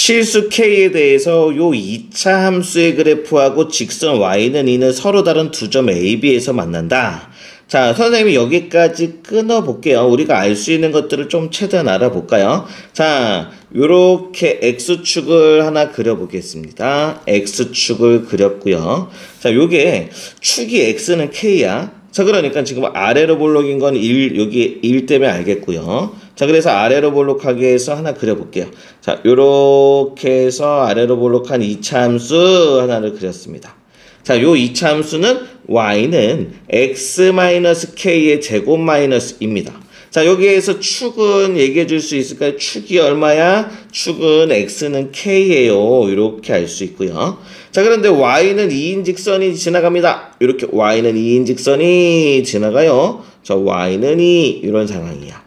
실수 k에 대해서 요 2차 함수의 그래프하고 직선 y는 2는 서로 다른 두 점 a, b에서 만난다. 자, 선생님이 여기까지 끊어볼게요. 우리가 알 수 있는 것들을 좀 최대한 알아볼까요? 자, 요렇게 x축을 하나 그려보겠습니다. x축을 그렸고요. 자, 요게 축이 x는 k야. 자, 그러니까 지금 아래로 볼록인 건 1, 여기 1 때문에 알겠고요. 자, 그래서 아래로 볼록하게 해서 하나 그려볼게요. 자, 요렇게 해서 아래로 볼록한 2차 함수 하나를 그렸습니다. 자, 요 2차 함수는 y는 x-k의 제곱 마이너스입니다. 자, 여기에서 축은 얘기해 줄 수 있을까요? 축이 얼마야? 축은 x는 k예요. 이렇게 알 수 있고요. 자, 그런데 y는 2인 직선이 지나갑니다. 이렇게 y는 2인 직선이 지나가요. 자, y는 2 이런 상황이야.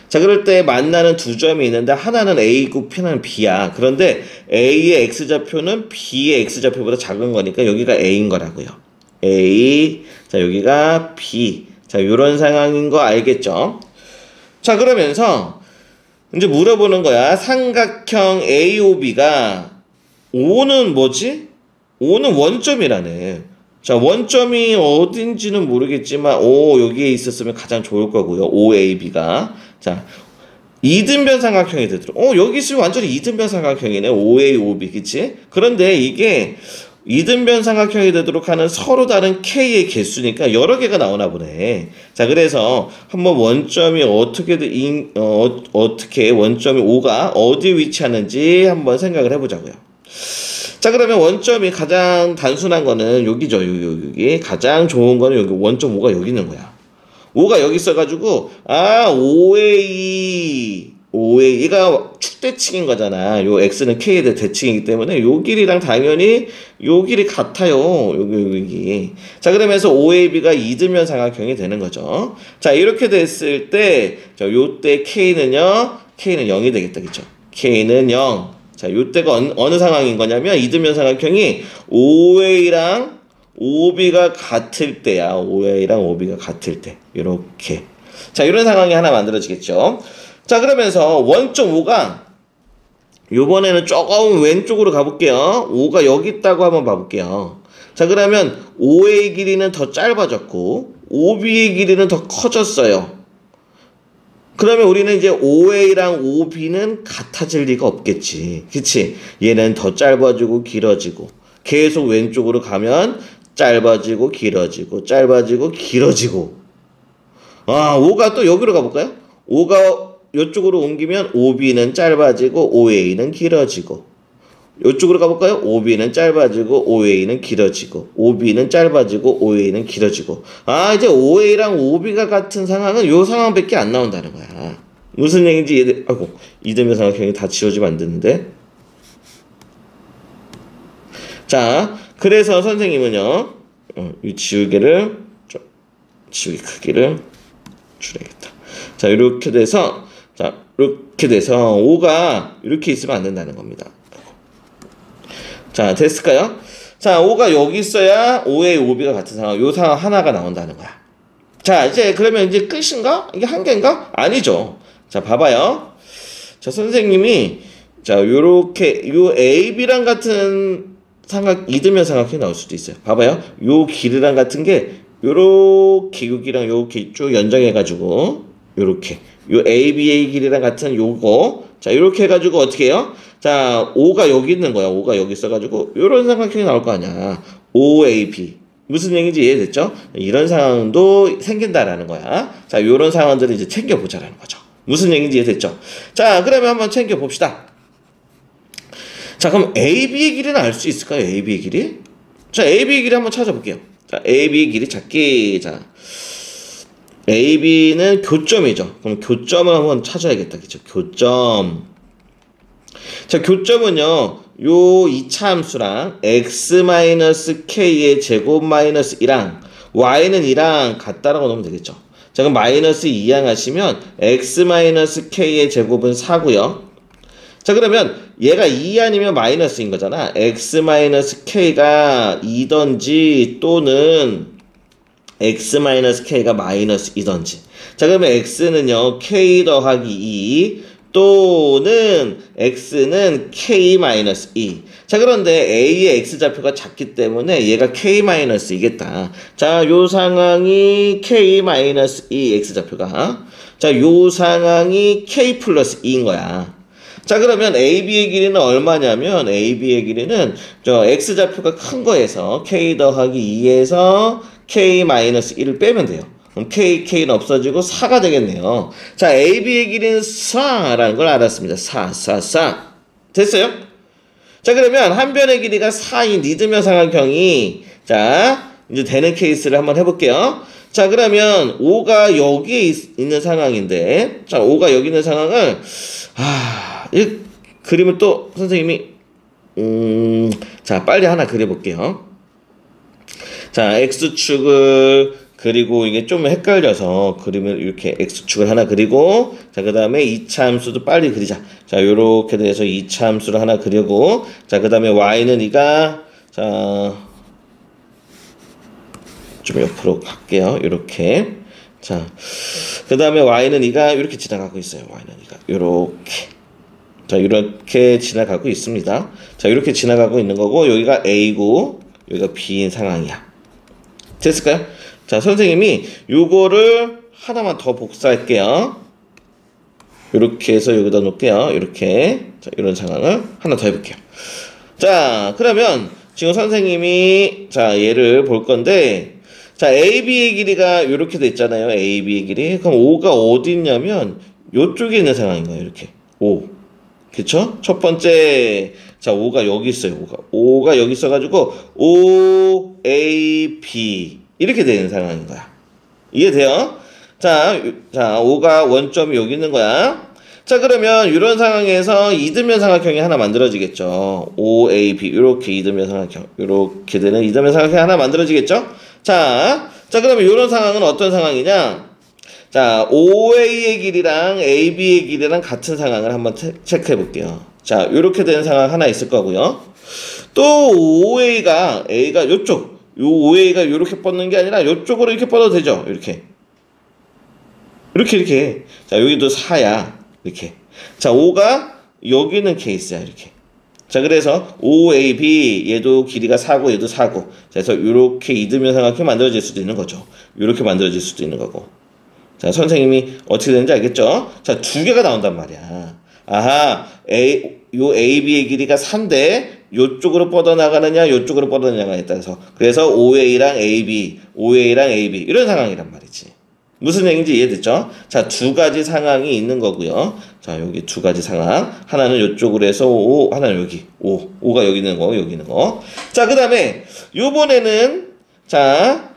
자, 그럴 때 만나는 두 점이 있는데 하나는 A고 하나는 B야. 그런데 A의 X좌표는 B의 X좌표보다 작은 거니까 여기가 A인 거라고요. A, 자, 여기가 B. 자, 요런 상황인 거 알겠죠? 자, 그러면서 이제 물어보는 거야. 삼각형 AOB가 O는 뭐지? O는 원점이라네. 자, 원점이 어딘지는 모르겠지만 O 여기에 있었으면 가장 좋을 거고요. OAB가. 자, 이등변 삼각형이 되도록. 여기 있으면 완전히 이등변 삼각형이네. OAOB, 그치? 그런데 이게 이등변 삼각형이 되도록 하는 서로 다른 K의 개수니까 여러 개가 나오나 보네. 자, 그래서 한번 원점이 어떻게 원점이 O가 어디에 위치하는지 한번 생각을 해보자고요. 자, 그러면 원점이 가장 단순한 거는 여기죠. 여기. 가장 좋은 거는 여기 원점 5가 여기 있는 거야. 5가 여기 있어가지고, OA가 축대칭인 거잖아. 요 X는 K에 대해 대칭이기 때문에 요 길이랑 당연히 요 길이 같아요. 여기. 자, 그러면서 OAB가 이등변 삼각형이 되는 거죠. 자, 이렇게 됐을 때, 요때 K는요, K는 0이 되겠다. 그쵸? K는 0. 자, 요때가 어느 상황인 거냐면, 이등변 삼각형이 OA랑 OB가 같을 때야. OA랑 OB가 같을 때. 요렇게. 자, 이런 상황이 하나 만들어지겠죠. 자, 그러면서 원점 5가 요번에는 조금 왼쪽으로 가볼게요. 5가 여기 있다고 한번 봐볼게요. 자, 그러면 OA의 길이는 더 짧아졌고 OB의 길이는 더 커졌어요. 그러면 우리는 이제 OA랑 OB는 같아질 리가 없겠지. 그치? 얘는 더 짧아지고 길어지고 계속 왼쪽으로 가면 짧아지고 길어지고 짧아지고 길어지고. 5가 또 여기로 가볼까요? 5가 이쪽으로 옮기면 OB는 짧아지고 OA는 길어지고. 이쪽으로 가볼까요? OB는 짧아지고 OA는 길어지고. OB는 짧아지고 OA는 길어지고. 이제 OA랑 OB가 같은 상황은 이 상황밖에 안 나온다는 거야. 무슨 얘기인지 이등변 삼각형이 다 지워지면 안 되는데. 자, 그래서 선생님은요, 이 지우개 크기를 줄여야겠다. 자, 이렇게 돼서, 자, 이렇게 돼서 5가 이렇게 있으면 안 된다는 겁니다. 자, 됐을까요? 자, 5가 여기 있어야 5의 OB가 같은 상황, 요 상황 하나가 나온다는 거야. 자, 이제 그러면 이제 끝인가? 이게 한계인가? 아니죠. 자, 봐봐요. 자, 선생님이, 자, 요렇게, 요 AB랑 같은 이등변 삼각형이 나올 수도 있어요. 봐봐요. 요 길이랑 같은 게 요렇게 여기랑 요렇게 쭉 연장해가지고 요렇게 요 AB의 길이랑 같은 요거 자 요렇게 해가지고 어떻게 해요? 자 5가 여기 있는 거야. 5가 여기 있어가지고 요런 삼각형이 나올 거 아니야. OAB 무슨 얘기인지 이해됐죠? 이런 상황도 생긴다라는 거야. 자 요런 상황들을 이제 챙겨보자라는 거죠. 무슨 얘기인지 이해됐죠? 자 그러면 한번 챙겨봅시다. 자, 그럼 AB의 길이는 알 수 있을까요? AB의 길이? 자, AB의 길이 한번 찾아볼게요. 자, AB의 길이 찾기. 자, AB는 교점이죠. 그럼 교점을 한번 찾아야겠다. 그죠? 교점. 자, 교점은요, 요 2차 함수랑 x-k의 제곱 마이너스 2랑 y는 2랑 같다라고 넣으면 되겠죠. 자, 그럼 마이너스 2항 하시면 x-k의 제곱은 4고요. 자, 그러면 얘가 2 아니면 마이너스인 거잖아. x-k가 2던지 또는 x-k가 마이너스 2던지. 자, 그러면 x는요, k 더하기 2 또는 x는 k-2. 자, 그런데 a의 x좌표가 작기 때문에 얘가 k-2겠다. 자, 요 상황이 k-2 x좌표가. 자, 요 상황이 k 플러스 2인 거야. 자, 그러면 AB의 길이는 얼마냐면 AB의 길이는 저 x좌표가 큰 거에서 k 더하기 2에서 k-1을 빼면 돼요. 그럼 k는 없어지고 4가 되겠네요. 자, AB의 길이는 4라는 걸 알았습니다. 4. 됐어요? 자, 그러면 한 변의 길이가 4인 리드면 삼각형이 자, 이제 되는 케이스를 한번 해볼게요. 자, 그러면 5가 여기에 있는 상황인데, 자, 5가 여기 있는 상황을 이 그림을 또 선생님이 자, 빨리 하나 그려볼게요. 자, x축을 그리고 이게 좀 헷갈려서 그림을 이렇게 x축을 하나 그리고, 자, 그 다음에 2차 함수도 빨리 그리자. 자, 요렇게 돼서 2차 함수를 하나 그리고, 자, 그 다음에 y는 2가, 자, 좀 옆으로 갈게요. 요렇게. 자, 그 다음에 y는 2가 이렇게 지나가고 있어요. y는 2가 요렇게. 자, 이렇게 지나가고 있습니다. 자, 이렇게 지나가고 있는 거고, 여기가 a고, 여기가 b인 상황이야. 됐을까요? 자, 선생님이 요거를 하나만 더 복사할게요. 이렇게 해서 여기다 놓을게요. 이렇게. 자, 이런 상황을 하나 더 해볼게요. 자, 그러면 지금 선생님이 자, 얘를 볼 건데, 자, AB의 길이가 이렇게 돼 있잖아요. AB의 길이. 그럼 O가 어디 있냐면 요쪽에 있는 상황인 거예요. 이렇게. O. 그쵸? 첫 번째, 자, O가 여기 있어요. O가 여기 있어가지고 O, A, B 이렇게 되는 상황인 거야. 이해돼요? 자, O가 원점이 여기 있는 거야. 자, 그러면 이런 상황에서 이등변 삼각형이 하나 만들어지겠죠. O, A, B 이렇게 이등변 삼각형, 이렇게 되는 이등변 삼각형이 하나 만들어지겠죠. 자, 그러면 이런 상황은 어떤 상황이냐? 자, OA의 길이랑 AB의 길이랑 같은 상황을 한번 체크해 볼게요. 자, 이렇게 되는 상황 하나 있을 거고요. 또 A가 요쪽, 요 OA가 이렇게 뻗는 게 아니라 요쪽으로 이렇게 뻗어도 되죠. 이렇게. 자, 여기도 4야. 이렇게. 자, 5가 여기 있는 케이스야. 이렇게. 자, 그래서 OAB 얘도 길이가 4고 얘도 4고. 그래서 이렇게 이등변 삼각형이 만들어질 수도 있는 거죠. 이렇게 만들어질 수도 있는 거고. 자, 선생님이 어떻게 되는지 알겠죠? 자, 두 개가 나온단 말이야. 아하, 요 AB의 길이가 3대 요쪽으로 뻗어나가느냐 요쪽으로 뻗어나가느냐에 따라서. 그래서 OA랑 AB 이런 상황이란 말이지. 무슨 얘기인지 이해됐죠? 자, 두 가지 상황이 있는 거고요. 자, 여기 두 가지 상황. 하나는 요쪽으로 해서 O, 하나는 여기. O가 여기 있는 거, 여기 있는 거. 자, 그 다음에 요번에는 자,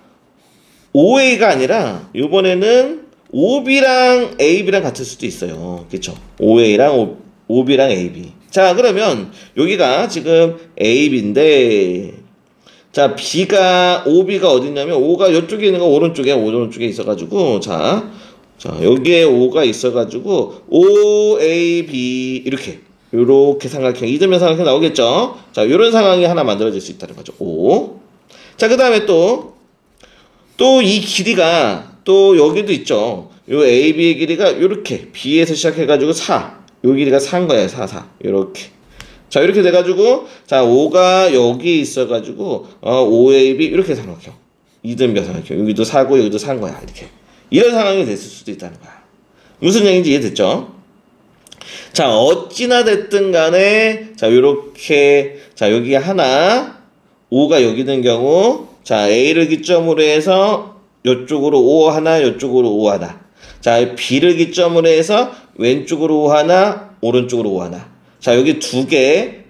OA가 아니라 요번에는 OB랑 AB랑 같을 수도 있어요. 그쵸? OA랑 OB랑 AB. 자, 그러면 여기가 지금 AB인데, 자, OB가 어딨냐면, O가 이쪽에 있는 거 오른쪽에 있어가지고, 자, 여기에 O가 있어가지고, OAB, 요렇게 삼각형, 이등변 삼각형 나오겠죠? 자, 요런 상황이 하나 만들어질 수 있다는 거죠. O. 자, 그 다음에 또 이 길이가, 또 여기도 있죠. 요 AB의 길이가 요렇게, B에서 시작해가지고 4. 요 길이가 4인 거예요. 4. 요렇게. 자, 이렇게 돼가지고, 자, 5가 여기 있어가지고, OAB, 이렇게 삼각형. 이등변 삼각형. 여기도 4고, 여기도 4인 거야. 이렇게. 이런 상황이 됐을 수도 있다는 거야. 무슨 얘기인지 이해됐죠? 자, 어찌나 됐든 간에, 자, 요렇게, 자, 여기 하나, 5가 여기 있는 경우, 자, A를 기점으로 해서, 요쪽으로 O 하나, 요쪽으로 O 하나. 자, B를 기점으로 해서, 왼쪽으로 O 하나, 오른쪽으로 O 하나. 자, 여기 두 개,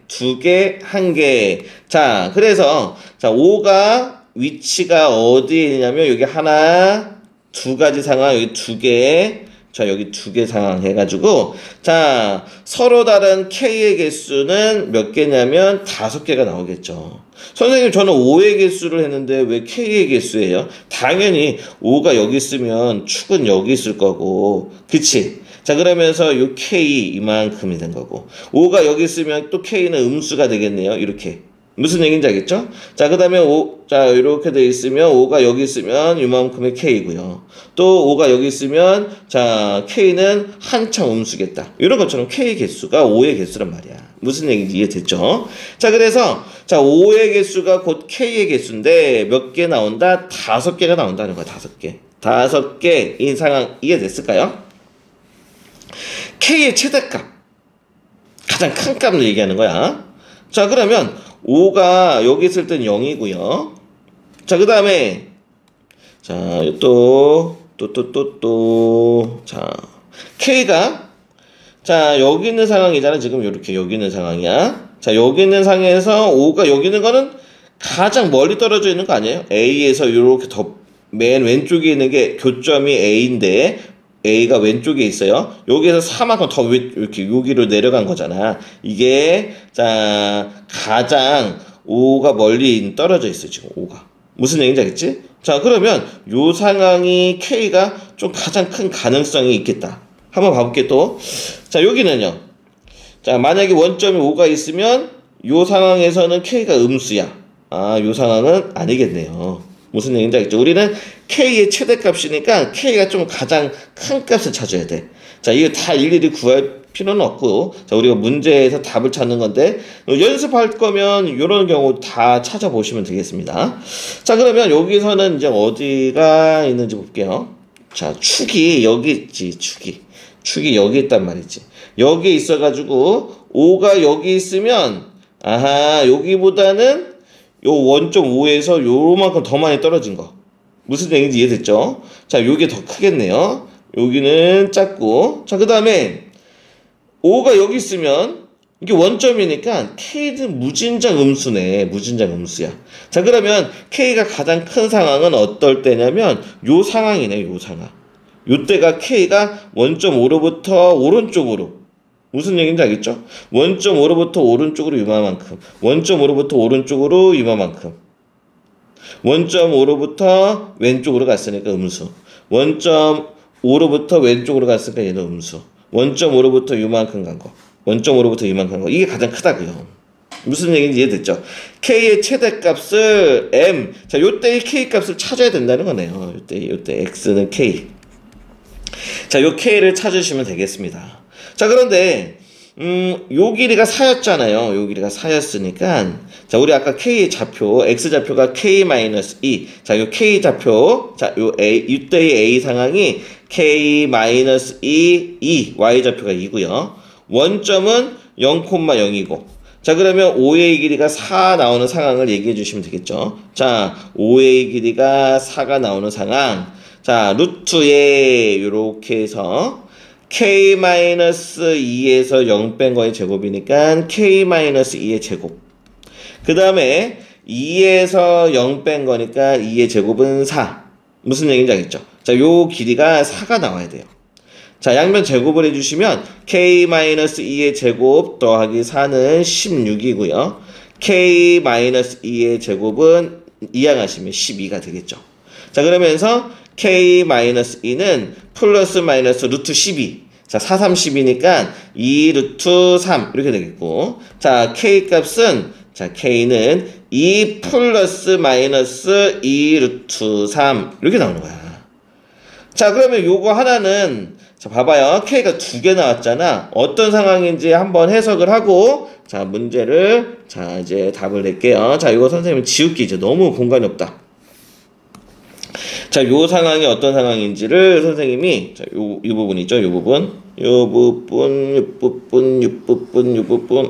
한 개. 자, 그래서, 자, O가 위치가 어디에 있냐면, 여기 하나, 두 가지 상황, 여기 두 개. 자, 여기 두 개 상황 해가지고, 자, 서로 다른 K의 개수는 몇 개냐면, 5개가 나오겠죠. 선생님, 저는 5의 개수를 했는데, 왜 K의 개수예요? 당연히, 5가 여기 있으면, 축은 여기 있을 거고, 그치? 자, 그러면서 K 이만큼이 된 거고, 5가 여기 있으면 또 K는 음수가 되겠네요. 이렇게. 무슨 얘기인지 알겠죠? 자, 그 다음에 자, 이렇게 돼 있으면 5가 여기 있으면 이만큼의 K고요. 또 5가 여기 있으면 자, K는 한참 음수겠다. 이런 것처럼 K 개수가 5의 개수란 말이야. 무슨 얘기인지 이해됐죠? 자, 그래서 자, 5의 개수가 곧 K의 개수인데 몇 개 나온다? 5개가 나온다는 거야. 5개. 5개인 상황 이해됐을까요? K의 최대값. 가장 큰 값을 얘기하는 거야. 자, 그러면 5가 여기 있을 땐 0이고요. 자, 그 다음에 자, 자, K가 자, 여기 있는 상황이잖아. 지금 이렇게 여기 있는 상황이야. 자, 여기 있는 상황에서 5가 여기 있는 거는 가장 멀리 떨어져 있는 거 아니에요? A에서 이렇게 더 맨 왼쪽에 있는 게 교점이 A인데 A가 왼쪽에 있어요. 여기에서 4만큼 더 이렇게 여기로 내려간 거잖아. 이게 자, 가장 5가 멀리 떨어져 있어요. 지금 5가. 무슨 얘기인지 알겠지? 자, 그러면 요 상황이 K가 좀 가장 큰 가능성이 있겠다. 한번 봐볼게 또. 자, 여기는요. 자, 만약에 원점이 5가 있으면 요 상황에서는 K가 음수야. 아, 요 상황은 아니겠네요. 무슨 얘기인지 알겠죠? 우리는 K의 최대값이니까 K가 좀 가장 큰 값을 찾아야 돼. 자, 이거 다 일일이 구할 필요는 없고, 자, 우리가 문제에서 답을 찾는 건데, 연습할 거면 이런 경우 다 찾아보시면 되겠습니다. 자, 그러면 여기서는 이제 어디가 있는지 볼게요. 자, 축이 여기 있지, 축이. 축이 여기 있단 말이지. 여기 있어가지고, 5가 여기 있으면, 아하, 여기보다는 요 원점 5에서 요만큼 더 많이 떨어진 거. 무슨 얘기인지 이해됐죠? 자, 요게 더 크겠네요. 여기는 작고. 자, 그 다음에 5가 여기 있으면 이게 원점이니까 K는 무진장 음수네. 무진장 음수야. 자, 그러면 K가 가장 큰 상황은 어떨 때냐면 요 상황이네. 요 상황. 요 때가 K가 원점 5로부터 오른쪽으로. 무슨 얘기인지 알겠죠? 원점 5로부터 오른쪽으로 이만큼. 원점 5로부터 오른쪽으로 이만큼. 원점 5로부터 왼쪽으로 갔으니까 음수. 원점 5로부터 왼쪽으로 갔으니까 얘는 음수. 원점 5로부터 이만큼 간 거. 원점 5로부터 이만큼 간 거. 이게 가장 크다고요. 무슨 얘기인지 이해됐죠? K의 최대값을 M. 자, 요때의 K 값을 찾아야 된다는 거네요. 요때 X는 K. 자, 요 K를 찾으시면 되겠습니다. 자, 그런데 요 길이가 4였잖아요. 요 길이가 4였으니까 자, 우리 아까 K 좌표, X 좌표가 K-2. 자, 요 K 좌표, 자, 요 A, 이때의 A 상황이 K-2, 2, Y 좌표가 2고요. 원점은 0,0이고. 자, 그러면 5의 길이가 4 나오는 상황을 얘기해 주시면 되겠죠. 자, 5의 길이가 4가 나오는 상황. 자, 루트에 요렇게 해서 K-2에서 0 뺀 거의 제곱이니까 K-2의 제곱. 그 다음에 2에서 0 뺀 거니까 2의 제곱은 4. 무슨 얘기인지 알겠죠? 자, 요 길이가 4가 나와야 돼요. 자, 양변 제곱을 해주시면 K-2의 제곱 더하기 4는 16이고요. K-2의 제곱은 이항하시면 12가 되겠죠. 자, 그러면서 K-2는 플러스 마이너스 루트 12. 자, 4, 3, 10이니까 2 루트 3 이렇게 되겠고. 자, K 값은 자, K는 2 플러스 마이너스 2 루트 3 이렇게 나오는 거야. 자, 그러면 요거 하나는 자, 봐봐요. K가 2개 나왔잖아. 어떤 상황인지 한번 해석을 하고 자, 문제를 자, 이제 답을 낼게요. 자, 이거 선생님 지울게. 이제 너무 공간이 없다. 자, 요 상황이 어떤 상황인지를 선생님이 자, 이 부분이죠. 요 부분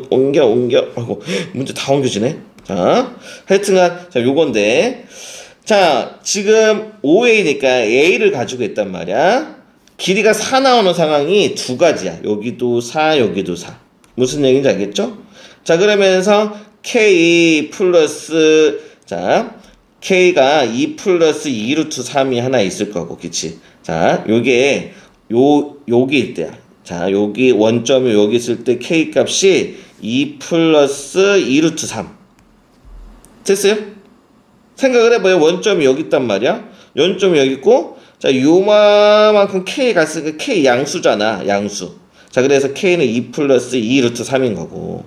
옮겨 하고 문제 다 옮겨지네. 자, 하여튼간 자, 요건데 자, 지금 5A니까 A를 가지고 있단 말이야. 길이가 4 나오는 상황이 두 가지야. 여기도 4, 여기도 4. 무슨 얘기인지 알겠죠? 자, 그러면서 K 플러스 자, K가 2 플러스 2 루트 3이 하나 있을 거고, 그치? 자, 요게, 여기일 때야. 자, 여기 원점이 여기 있을 때 K 값이 2 플러스 2 루트 3. 됐어요? 생각을 해봐요. 원점이 여기 있단 말이야. 원점이 여기 있고, 자, 요만큼 K 갔으니까 K 양수잖아, 양수. 자, 그래서 K는 2 플러스 2 루트 3인 거고.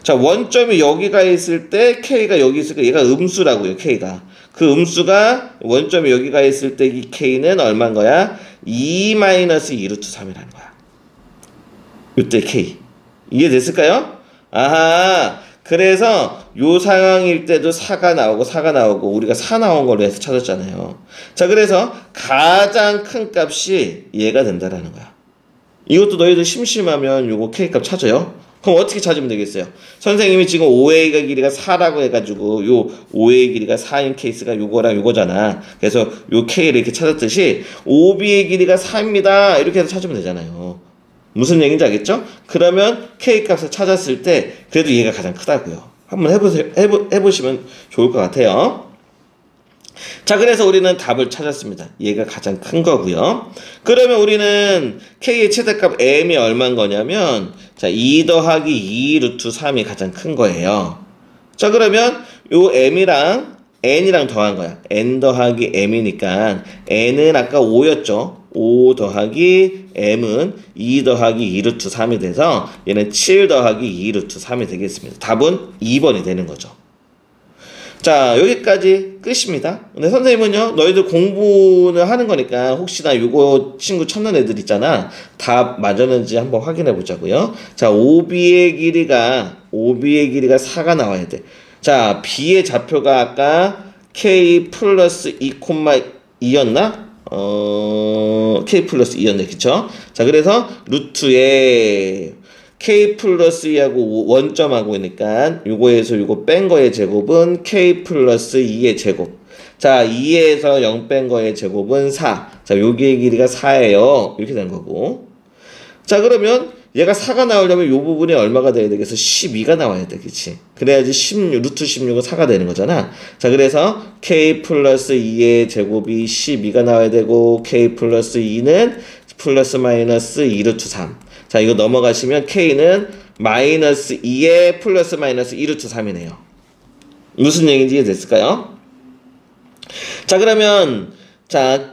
자, 원점이 여기가 있을 때 K가 여기 있을 때 얘가 음수라고요. K가. 그 음수가 원점이 여기가 있을 때 이 K는 얼마인 거야? 2-2루트 3이라는 거야. 이때 K. 이해됐을까요? 아하. 그래서 요 상황일 때도 4가 나오고 우리가 4 나온 걸로 해서 찾았잖아요. 자, 그래서 가장 큰 값이 얘가 된다라는 거야. 이것도 너희들 심심하면 요거 K값 찾아요. 그럼 어떻게 찾으면 되겠어요? 선생님이 지금 OA가 길이가 4라고 해가지고 요 OA의 길이가 4인 케이스가 요거랑 요거잖아. 그래서 요 K를 이렇게 찾았듯이 OB의 길이가 4입니다. 이렇게 해서 찾으면 되잖아요. 무슨 얘기인지 알겠죠? 그러면 K값을 찾았을 때 그래도 얘가 가장 크다고요. 한번 해보시면 좋을 것 같아요. 자, 그래서 우리는 답을 찾았습니다. 얘가 가장 큰 거고요. 그러면 우리는 K의 최대값 M이 얼마인 거냐면 자, 2 더하기 2 루트 3이 가장 큰 거예요. 자, 그러면 요 M이랑 N이랑 더한 거야. N 더하기 M이니까 N은 아까 5였죠. 5 더하기 M은 2 더하기 2 루트 3이 돼서 얘는 7 더하기 2 루트 3이 되겠습니다. 답은 2번이 되는 거죠. 자, 여기까지 끝입니다. 근데 선생님은요, 너희들 공부를 하는 거니까 혹시나 요거 친구 찾는 애들 있잖아. 답 맞았는지 한번 확인해 보자고요. 자, OB의 길이가 4가 나와야 돼. 자, B의 좌표가 아까 K 플러스 2,2였나? K 플러스 2였네, 그쵸? 자, 그래서 루트에 K 플러스 2하고 원점하고 있으니까 요거에서 요거 뺀 거의 제곱은 K 플러스 2의 제곱. 자, 2에서 0 뺀 거의 제곱은 4. 자, 여기의 길이가 4예요. 이렇게 된 거고. 자, 그러면 얘가 4가 나오려면 요 부분이 얼마가 돼야 되겠어? 12가 나와야 돼, 그치? 그래야지 16, 루트 16은 4가 되는 거잖아. 자, 그래서 K 플러스 2의 제곱이 12가 나와야 되고, K 플러스 2는 플러스 마이너스 2 루트 3. 자, 이거 넘어가시면 K는 마이너스 2에 플러스 마이너스 2 루트 3이네요. 무슨 얘기인지 이해됐을까요? 자, 그러면, 자,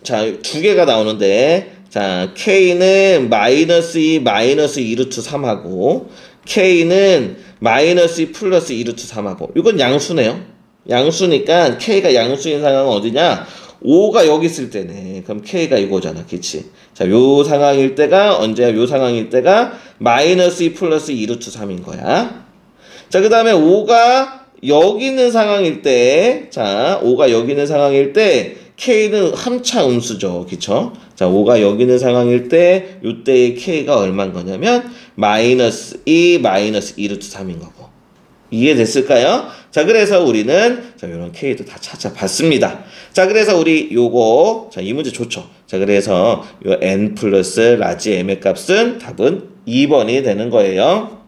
자, 두 개가 나오는데, 자, K는 마이너스 2, 마이너스 2 루트 3하고, K는 마이너스 2 플러스 2 루트 3하고, 이건 양수네요. 양수니까 K가 양수인 상황은 어디냐? 5가 여기 있을 때네. 그럼 K가 이거잖아. 그치? 자, 요 상황일 때가, 언제야? 요 상황일 때가 마이너스 2 플러스 2 루트 3인 거야. 자, 그 다음에 5가 여기 있는 상황일 때, 자, 5가 여기 있는 상황일 때, K는 함차 음수죠. 그쵸? 자, 5가 여기 있는 상황일 때, 요때의 K가 얼마인 거냐면, 마이너스 2, 마이너스 2 루트 3인 거고. 이해됐을까요? 자, 그래서 우리는, 자, 요런 K도 다 찾아봤습니다. 자, 그래서 우리 요거, 자, 이 문제 좋죠? 자, 그래서 요 N 플러스 라지 M의 값은 답은 2번이 되는 거예요.